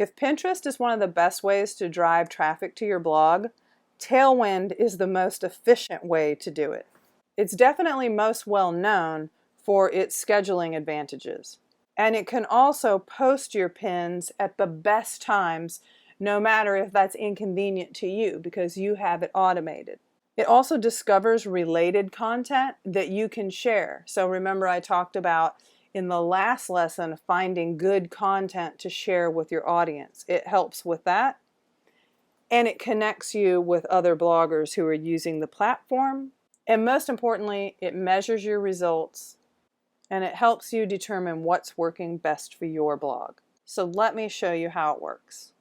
If Pinterest is one of the best ways to drive traffic to your blog, Tailwind is the most efficient way to do it. It's definitely most well known for its scheduling advantages. And it can also post your pins at the best times, no matter if that's inconvenient to you, because you have it automated. It also discovers related content that you can share. So remember, I talked about in the last lesson finding good content to share with your audience. It helps with that. And it connects you with other bloggers who are using the platform. And most importantly, it measures your results and it helps you determine what's working best for your blog. So let me show you how it works.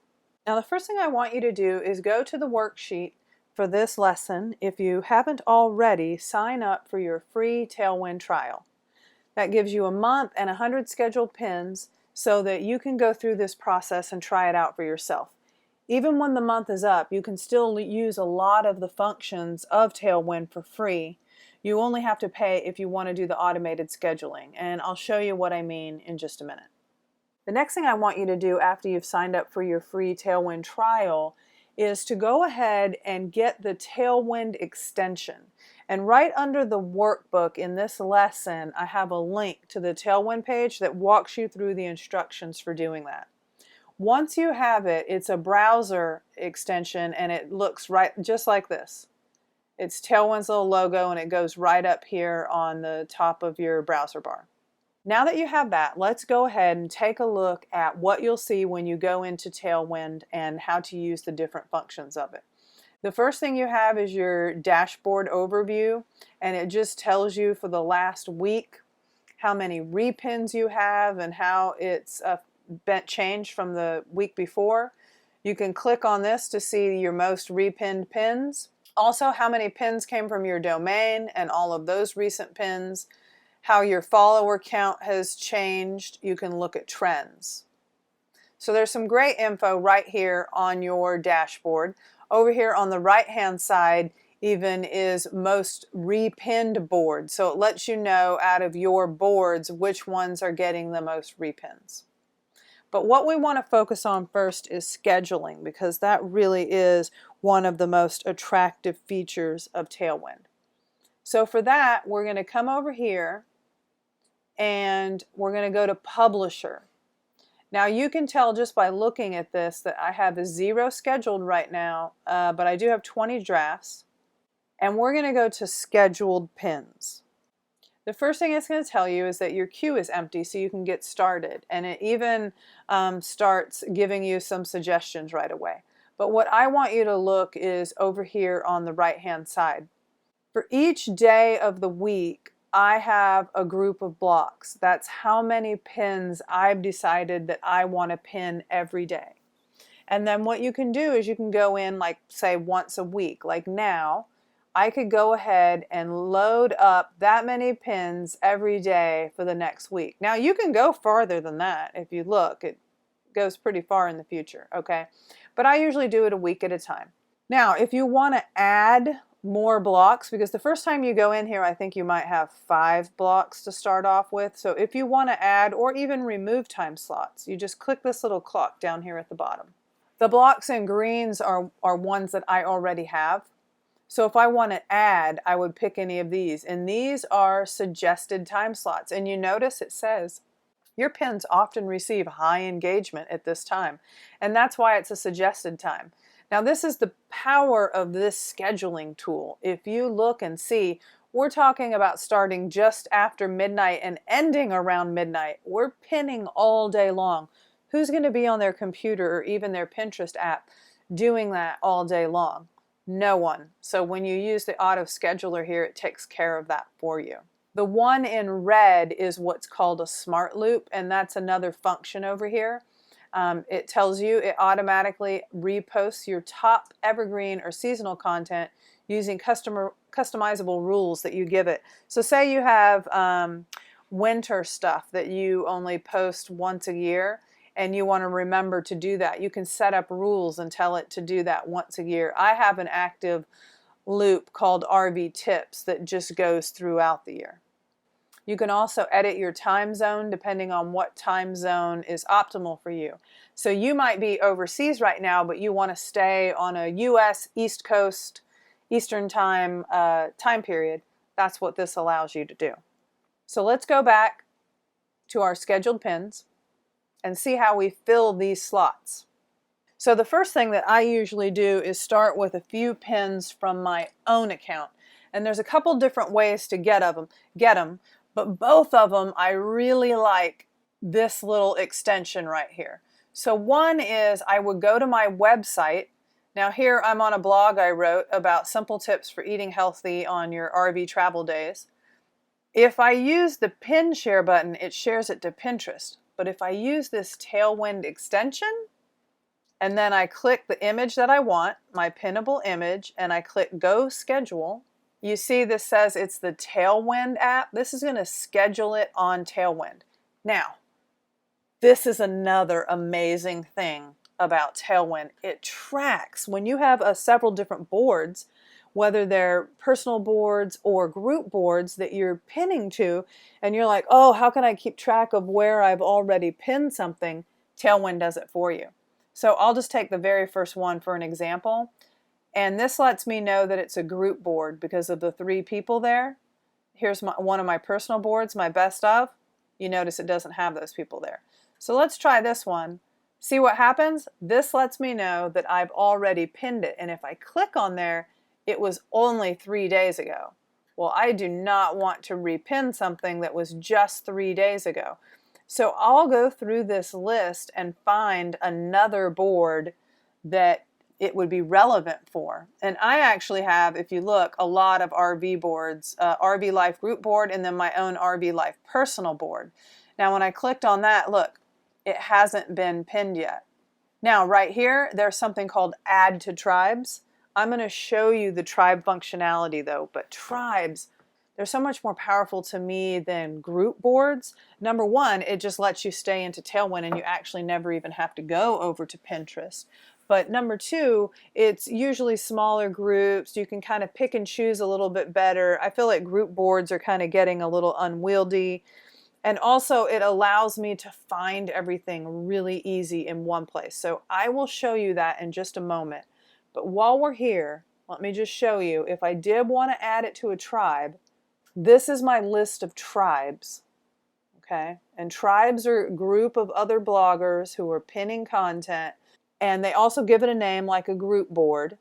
Now, the first thing I want you to do is go to the worksheet for this lesson. If you haven't already, sign up for your free Tailwind trial. That gives you a month and 100 scheduled pins so that you can go through this process and try it out for yourself. Even when the month is up, you can still use a lot of the functions of Tailwind for free. You only have to pay if you want to do the automated scheduling, and I'll show you what I mean in just a minute. The next thing I want you to do after you've signed up for your free Tailwind trial is to go ahead and get the Tailwind extension. And right under the workbook in this lesson, I have a link to the Tailwind page that walks you through the instructions for doing that. Once you have it, it's a browser extension and it looks right just like this. It's Tailwind's little logo and it goes right up here on the top of your browser bar. Now that you have that, let's go ahead and take a look at what you'll see when you go into Tailwind and how to use the different functions of it. The first thing you have is your dashboard overview, and it just tells you for the last week how many repins you have and how it's been changed from the week before. You can click on this to see your most repinned pins. Also, how many pins came from your domain and all of those recent pins. How your follower count has changed. You can look at trends. So there's some great info right here on your dashboard. Over here on the right hand side even is most repinned boards. So it lets you know out of your boards which ones are getting the most repins. But what we want to focus on first is scheduling, because that really is one of the most attractive features of Tailwind. So for that, we're going to come over here and we're going to go to Publisher. Now you can tell just by looking at this that I have 0 scheduled right now, but I do have 20 drafts. And we're going to go to Scheduled Pins. The first thing it's going to tell you is that your queue is empty so you can get started. And it even starts giving you some suggestions right away. But what I want you to look is over here on the right hand side. For each day of the week, I have a group of blocks. That's how many pins I've decided that I want to pin every day. And then what you can do is you can go in, like, say, once a week. Like now, I could go ahead and load up that many pins every day for the next week. Now, you can go farther than that. If you look, it goes pretty far in the future, okay? But I usually do it a week at a time. Now, if you want to add more blocks, because the first time you go in here, I think you might have 5 blocks to start off with. So if you want to add or even remove time slots, you just click this little clock down here at the bottom. The blocks in greens are ones that I already have. So if I want to add, I would pick any of these. And these are suggested time slots. And you notice it says your pins often receive high engagement at this time. And that's why it's a suggested time. Now this is the power of this scheduling tool. If you look and see, we're talking about starting just after midnight and ending around midnight. We're pinning all day long. Who's going to be on their computer or even their Pinterest app doing that all day long? No one. So when you use the auto scheduler here, it takes care of that for you. The one in red is what's called a smart loop, and that's another function over here. It tells you it automatically reposts your top evergreen or seasonal content using customizable rules that you give it. So say you have winter stuff that you only post once a year and you want to remember to do that. You can set up rules and tell it to do that once a year. I have an active loop called RV Tips that just goes throughout the year. You can also edit your time zone depending on what time zone is optimal for you. So you might be overseas right now, but you want to stay on a US East Coast Eastern time time period. That's what this allows you to do. So let's go back to our scheduled pins and see how we fill these slots. So the first thing that I usually do is start with a few pins from my own account. And there's a couple different ways to get them, but both of them I really like this little extension right here. So one is I would go to my website. Now here I'm on a blog I wrote about simple tips for eating healthy on your RV travel days. If I use the pin share button, it shares it to Pinterest. But if I use this Tailwind extension, and then I click the image that I want, my pinnable image, and I click Go Schedule, you see this says it's the Tailwind app. This is going to schedule it on Tailwind. Now, this is another amazing thing about Tailwind. It tracks when you have several different boards, whether they're personal boards or group boards that you're pinning to, and you're like, oh, how can I keep track of where I've already pinned something? Tailwind does it for you. So I'll just take the very first one for an example. And this lets me know that it's a group board because of the 3 people there. Here's one of my personal boards, my best of. You notice it doesn't have those people there. So let's try this one. See what happens? This lets me know that I've already pinned it. And if I click on there, it was only 3 days ago. Well, I do not want to repin something that was just 3 days ago. So I'll go through this list and find another board that it would be relevant for. And I actually have, if you look, a lot of RV boards, RV Life group board, and then my own RV Life personal board. Now when I clicked on that, look, it hasn't been pinned yet. Now right here, there's something called Add to Tribes. I'm going to show you the tribe functionality though, but tribes, they're so much more powerful to me than group boards. Number one, it just lets you stay into Tailwind and you actually never even have to go over to Pinterest. But number two, it's usually smaller groups. You can kind of pick and choose a little bit better. I feel like group boards are kind of getting a little unwieldy. And also it allows me to find everything really easy in one place. So I will show you that in just a moment. But while we're here, let me just show you, if I did want to add it to a tribe, this is my list of tribes, okay? And tribes are a group of other bloggers who are pinning content, and they also give it a name like a group board,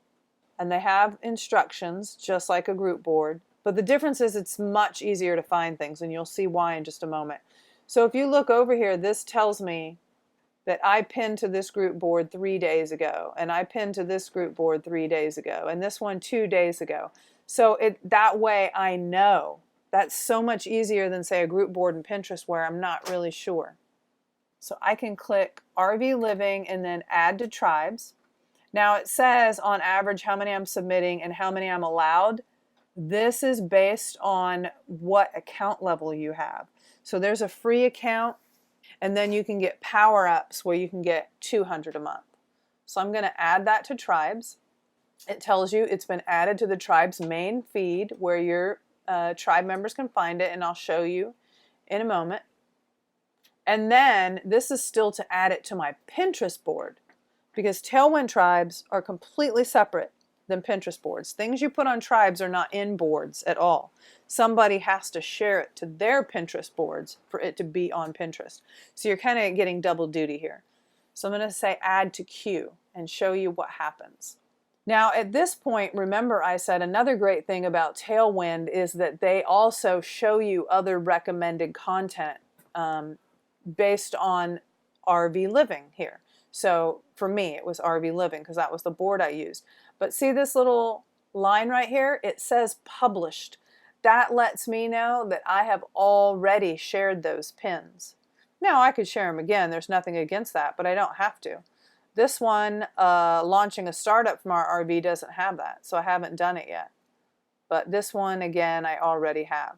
and they have instructions just like a group board. But the difference is it's much easier to find things, and you'll see why in just a moment. So if you look over here, this tells me that I pinned to this group board 3 days ago, and I pinned to this group board 3 days ago, and this one 2 days ago. So that way I know. That's so much easier than, say, a group board in Pinterest where I'm not really sure. So I can click RV Living and then Add to Tribes. Now it says on average how many I'm submitting and how many I'm allowed. This is based on what account level you have. So there's a free account, and then you can get power-ups where you can get 200 a month. So I'm going to add that to Tribes. It tells you it's been added to the Tribe's main feed where your tribe members can find it, and I'll show you in a moment. And then this is still to add it to my Pinterest board, because Tailwind tribes are completely separate than Pinterest boards. Things you put on tribes are not in boards at all. Somebody has to share it to their Pinterest boards for it to be on Pinterest. So you're kind of getting double duty here. So I'm going to say add to queue and show you what happens. Now at this point, remember I said another great thing about Tailwind is that they also show you other recommended content based on RV Living here. So for me, it was RV Living because that was the board I used. But see this little line right here? It says published. That lets me know that I have already shared those pins. Now I could share them again. There's nothing against that, but I don't have to. This one, launching a startup from our RV, doesn't have that, so I haven't done it yet. But this one, again, I already have.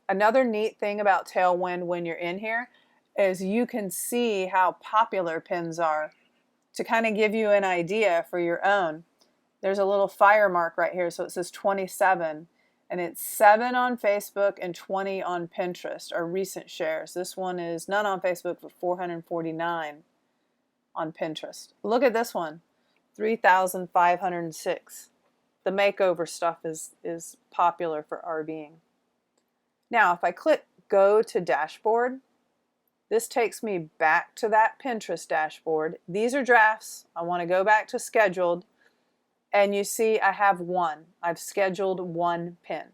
Another neat thing about Tailwind when you're in here is you can see how popular pins are to kind of give you an idea for your own. There's a little fire mark right here, so it says 27. And it's 7 on Facebook and 20 on Pinterest are recent shares. This one is none on Facebook, but 449 on Pinterest. Look at this one, 3,506. The makeover stuff is popular for RVing. Now, if I click Go to Dashboard, this takes me back to that Pinterest dashboard. These are drafts. I want to go back to scheduled. And you see I have one. I've scheduled one pin.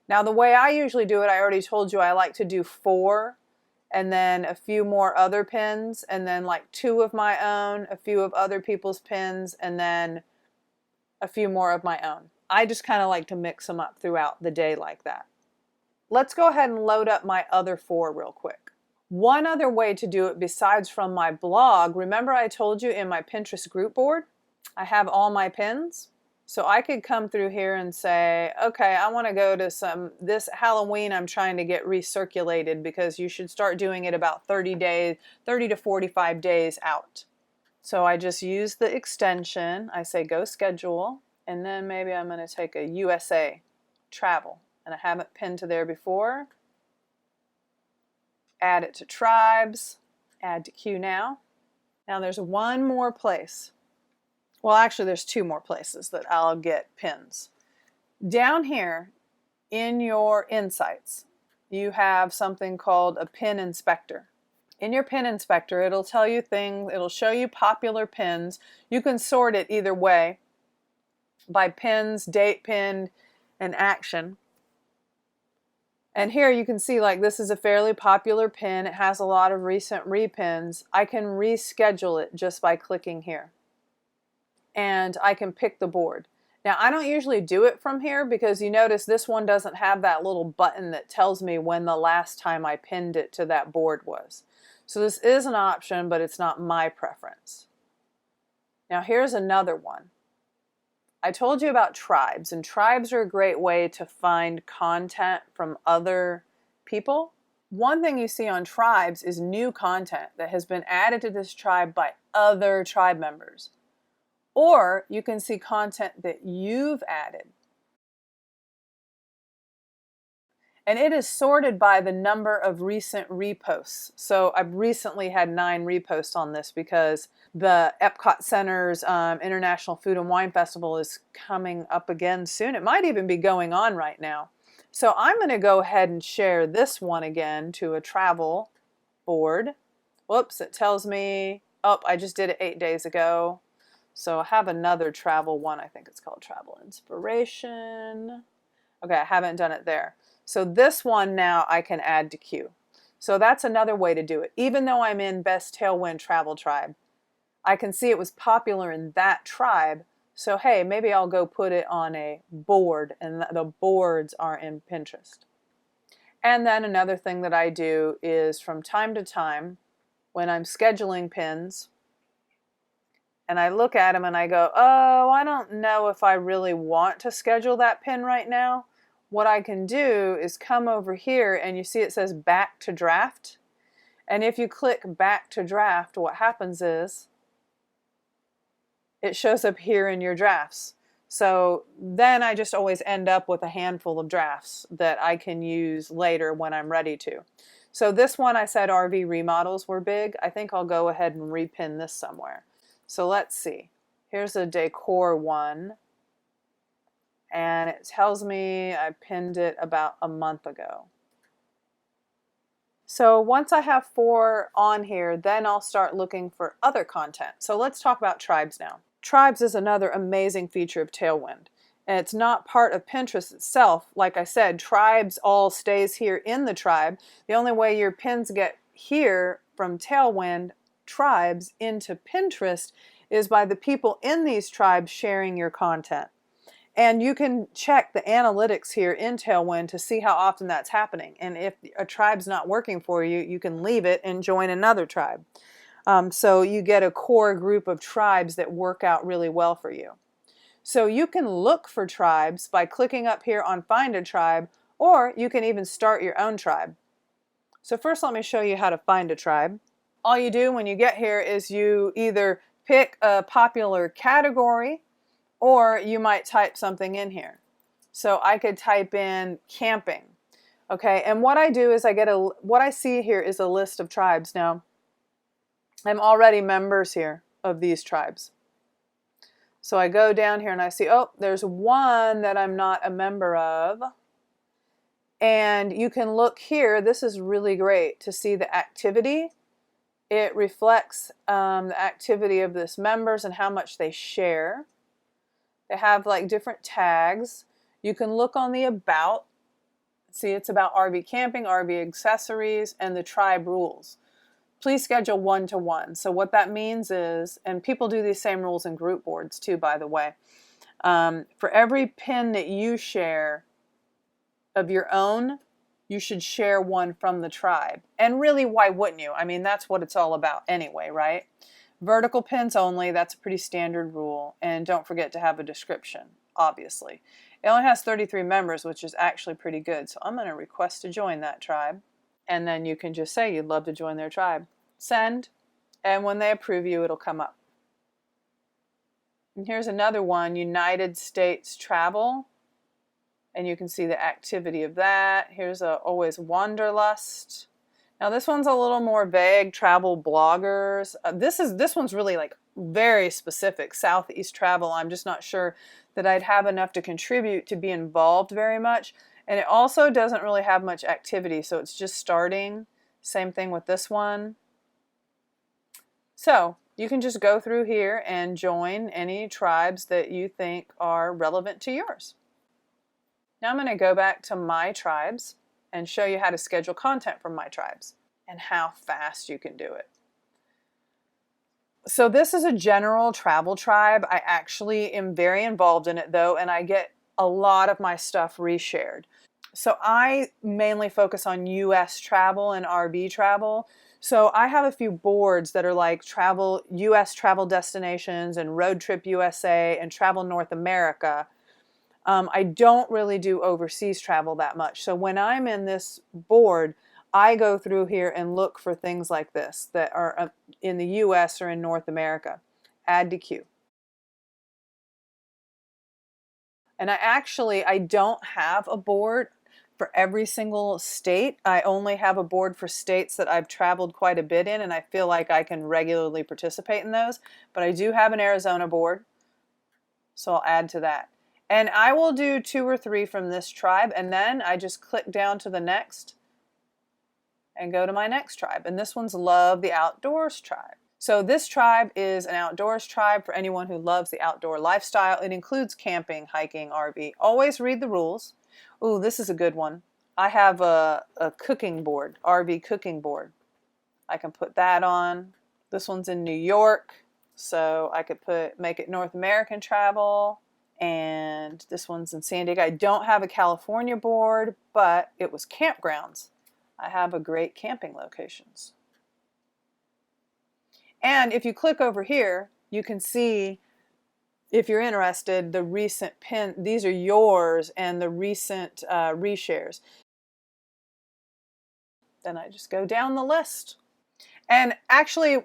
Now the way I usually do it, I already told you I like to do 4 and then a few more other pins and then like 2 of my own, a few of other people's pins, and then a few more of my own. I just kind of like to mix them up throughout the day like that. Let's go ahead and load up my other 4 real quick. One other way to do it besides from my blog, remember I told you in my Pinterest group board, I have all my pins. So I could come through here and say, okay, I want to go to this Halloween I'm trying to get recirculated because you should start doing it about 30 to 45 days out. So I just use the extension, I say go schedule, and then maybe I'm going to take a USA travel, and I haven't pinned to there before. Add it to tribes, add to queue now. Now there's one more place. Well, actually there's 2 more places that I'll get pins. Down here in your insights, you have something called a pin inspector. In your pin inspector, it'll tell you things, it'll show you popular pins. You can sort it either way by pins, date pinned, and action. And here you can see like this is a fairly popular pin. It has a lot of recent repins. I can reschedule it just by clicking here. And I can pick the board. Now I don't usually do it from here because you notice this one doesn't have that little button that tells me when the last time I pinned it to that board was. So this is an option, but it's not my preference. Now here's another one. I told you about tribes, and tribes are a great way to find content from other people. One thing you see on tribes is new content that has been added to this tribe by other tribe members. Or you can see content that you've added. And it is sorted by the number of recent reposts. So I've recently had 9 reposts on this because the Epcot Center's International Food and Wine Festival is coming up again soon. It might even be going on right now. So I'm going to go ahead and share this one again to a travel board. Whoops, it tells me, oh, I just did it 8 days ago. So I have another travel one. I think it's called Travel Inspiration. Okay, I haven't done it there. So this one now I can add to queue. So that's another way to do it. Even though I'm in Best Tailwind Travel Tribe, I can see it was popular in that tribe. So hey, maybe I'll go put it on a board, and the boards are in Pinterest. And then another thing that I do is from time to time, when I'm scheduling pins, and I look at them and I go, oh, I don't know if I really want to schedule that pin right now. What I can do is come over here and you see it says back to draft. And if you click back to draft, what happens is it shows up here in your drafts. So then I just always end up with a handful of drafts that I can use later when I'm ready to. So this one I said RV remodels were big. I think I'll go ahead and repin this somewhere. So let's see. Here's a decor one. And it tells me I pinned it about a month ago. So once I have 4 on here, then I'll start looking for other content. So let's talk about tribes now. Tribes is another amazing feature of Tailwind. And it's not part of Pinterest itself. Like I said, tribes all stays here in the tribe. The only way your pins get here from Tailwind tribes into Pinterest is by the people in these tribes sharing your content. And you can check the analytics here in Tailwind to see how often that's happening. And if a tribe's not working for you, you can leave it and join another tribe. So you get a core group of tribes that work out really well for you. So you can look for tribes by clicking up here on Find a Tribe, or you can even start your own tribe. So first let me show you how to find a tribe. All you do when you get here is you either pick a popular category or you might type something in here. So I could type in camping. Okay, and what I do is what I see here is a list of tribes. Now, I'm already members here of these tribes. So I go down here and I see, oh, there's one that I'm not a member of. And you can look here. This is really great to see the activity. It reflects the activity of this members and how much they share. They have like different tags. You can look on the about. See, it's about RV camping, RV accessories, and the tribe rules. Please schedule 1-to-1. So what that means is, and people do these same rules in group boards too, by the way. For every pin that you share of your own, you should share one from the tribe. And really, why wouldn't you? I mean, that's what it's all about anyway, right? Vertical pins only, that's a pretty standard rule. And don't forget to have a description, obviously. It only has 33 members, which is actually pretty good. So I'm going to request to join that tribe. And then you can just say you'd love to join their tribe. Send. And when they approve you, it'll come up. And here's another one, United States Travel. And you can see the activity of that. Here's always Wanderlust. Now this one's a little more vague, travel bloggers. This one's really like very specific, Southeast travel. I'm just not sure that I'd have enough to contribute to be involved very much. And it also doesn't really have much activity, so it's just starting. Same thing with this one. So you can just go through here and join any tribes that you think are relevant to yours. Now I'm going to go back to my tribes and show you how to schedule content from my tribes and how fast you can do it. So this is a general travel tribe. I actually am very involved in it though, and I get a lot of my stuff reshared. So I mainly focus on US travel and RV travel. So I have a few boards that are like US travel destinations and Road Trip USA and Travel North America. I don't really do overseas travel that much. So when I'm in this board, I go through here and look for things like this that are in the US or in North America. Add to queue. And I don't have a board for every single state. I only have a board for states that I've traveled quite a bit in, and I feel like I can regularly participate in those. But I do have an Arizona board, so I'll add to that. And I will do 2 or 3 from this tribe, and then I just click down to the next and go to my next tribe. And this one's Love the Outdoors tribe. So this tribe is an outdoors tribe for anyone who loves the outdoor lifestyle. It includes camping, hiking, RV. Always read the rules. Ooh, this is a good one. I have a cooking board, RV cooking board. I can put that on. This one's in New York, so I could make it North American travel. And this one's in San Diego. I don't have a California board, but it was campgrounds. I have a great camping locations. And if you click over here, you can see, if you're interested, the recent pin. These are yours and the recent reshares. Then I just go down the list. And actually,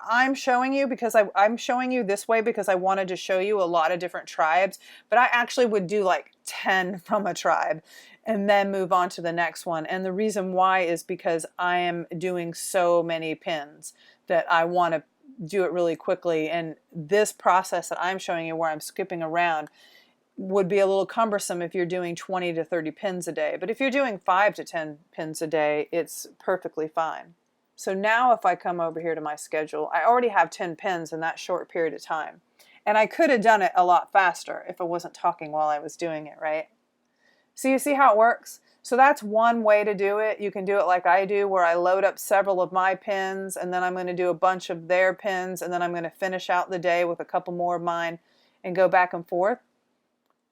I'm showing you because I'm showing you this way because I wanted to show you a lot of different tribes, but I actually would do like 10 from a tribe and then move on to the next one. And the reason why is because I am doing so many pins that I want to do it really quickly. And this process that I'm showing you where I'm skipping around would be a little cumbersome if you're doing 20 to 30 pins a day. But if you're doing 5 to 10 pins a day, it's perfectly fine. So now if I come over here to my schedule, I already have 10 pins in that short period of time. And I could have done it a lot faster if I wasn't talking while I was doing it, right? So you see how it works? So that's one way to do it. You can do it like I do, where I load up several of my pins, and then I'm going to do a bunch of their pins, and then I'm going to finish out the day with a couple more of mine and go back and forth.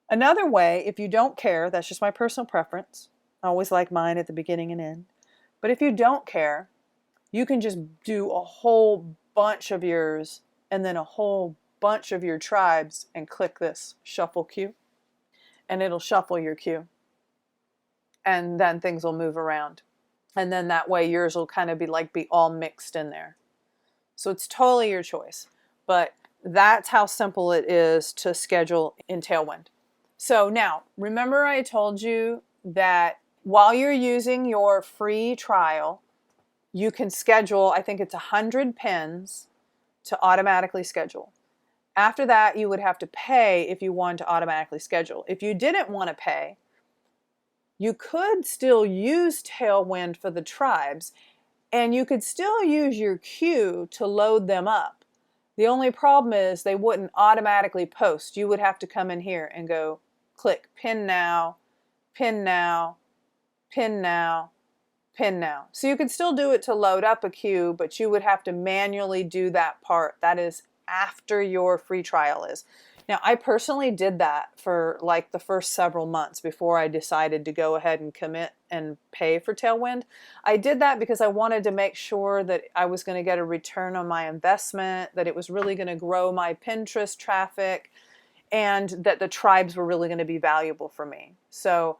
Another way, if you don't care, that's just my personal preference. I always like mine at the beginning and end. But if you don't care, you can just do a whole bunch of yours and then a whole bunch of your tribes and click this shuffle queue, and it'll shuffle your queue. And then things will move around. And then that way yours will kind of be all mixed in there. So it's totally your choice. But that's how simple it is to schedule in Tailwind. So now, remember I told you that while you're using your free trial, you can schedule, I think it's 100 pins to automatically schedule. After that, you would have to pay if you wanted to automatically schedule. If you didn't want to pay, you could still use Tailwind for the tribes, and you could still use your queue to load them up. The only problem is they wouldn't automatically post. You would have to come in here and go click pin now, pin now, pin now, pin now. So you could still do it to load up a queue, but you would have to manually do that part. That is after your free trial is. Now, I personally did that for like the first several months before I decided to go ahead and commit and pay for Tailwind. I did that because I wanted to make sure that I was going to get a return on my investment, that it was really going to grow my Pinterest traffic, and that the tribes were really going to be valuable for me. So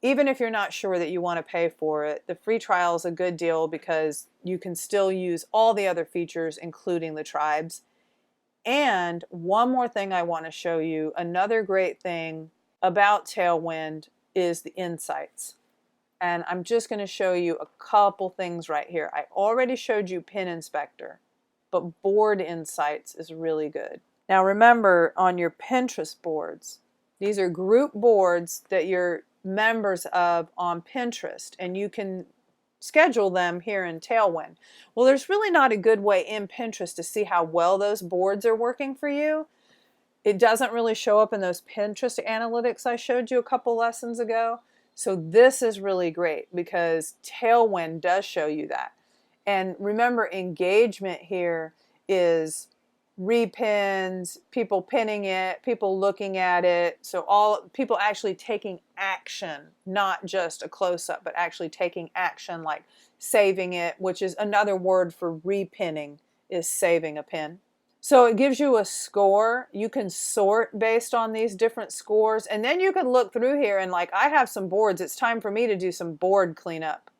even if you're not sure that you want to pay for it, the free trial is a good deal because you can still use all the other features, including the tribes. And one more thing I want to show you, another great thing about Tailwind is the insights. And I'm just going to show you a couple things right here. I already showed you Pin Inspector, but Board Insights is really good. Now remember, on your Pinterest boards, these are group boards that you're members of on Pinterest, and you can schedule them here in Tailwind. Well, there's really not a good way in Pinterest to see how well those boards are working for you. It doesn't really show up in those Pinterest analytics I showed you a couple lessons ago. So this is really great because Tailwind does show you that. And remember, engagement here is repins, people pinning it, people looking at it. So all people actually taking action, not just a close-up, but actually taking action, like saving it, which is another word for repinning, is saving a pin. So it gives you a score. You can sort based on these different scores, and then you can look through here and like, I have some boards. It's time for me to do some board cleanup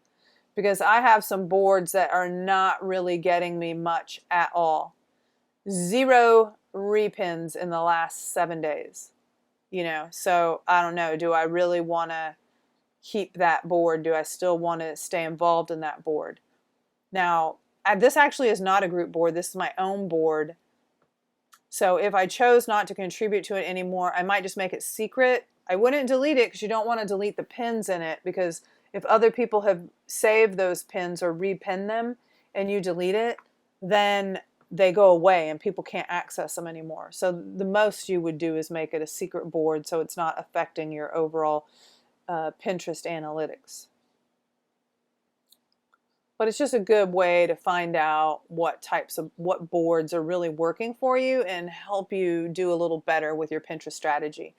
because I have some boards that are not really getting me much at all. 0 repins in the last 7 days, so I don't know, do I really want to keep that board? Do I still want to stay involved in that board? Now, this actually is not a group board. This is my own board. So if I chose not to contribute to it anymore, I might just make it secret. I wouldn't delete it because you don't want to delete the pins in it, because if other people have saved those pins or repin them and you delete it, then they go away and people can't access them anymore. So the most you would do is make it a secret board so it's not affecting your overall Pinterest analytics. But it's just a good way to find out what boards are really working for you and help you do a little better with your Pinterest strategy.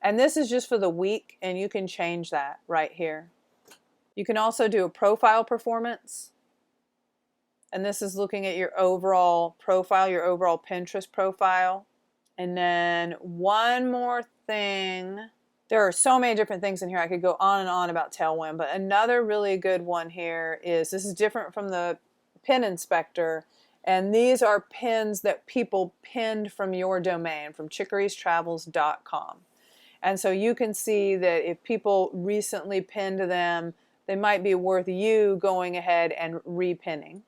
And this is just for the week, and you can change that right here. You can also do a profile performance. And this is looking at your overall profile, your overall Pinterest profile. And then one more thing. There are so many different things in here. I could go on and on about Tailwind, but another really good one here is, this is different from the Pin Inspector, and these are pins that people pinned from your domain, from chicories-travels.com. And so you can see that if people recently pinned them, they might be worth you going ahead and repinning.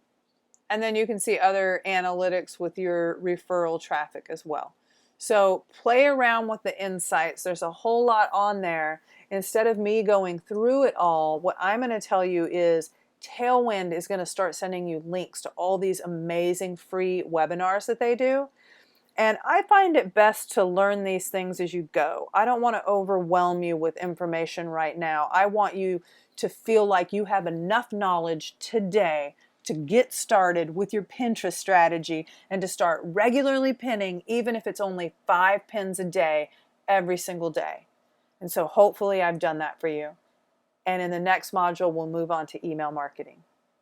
And then you can see other analytics with your referral traffic as well. So play around with the insights. There's a whole lot on there. Instead of me going through it all, what I'm going to tell you is Tailwind is going to start sending you links to all these amazing free webinars that they do. And I find it best to learn these things as you go. I don't want to overwhelm you with information right now. I want you to feel like you have enough knowledge today to get started with your Pinterest strategy and to start regularly pinning, even if it's only 5 pins a day, every single day. And so hopefully I've done that for you. And in the next module, we'll move on to email marketing.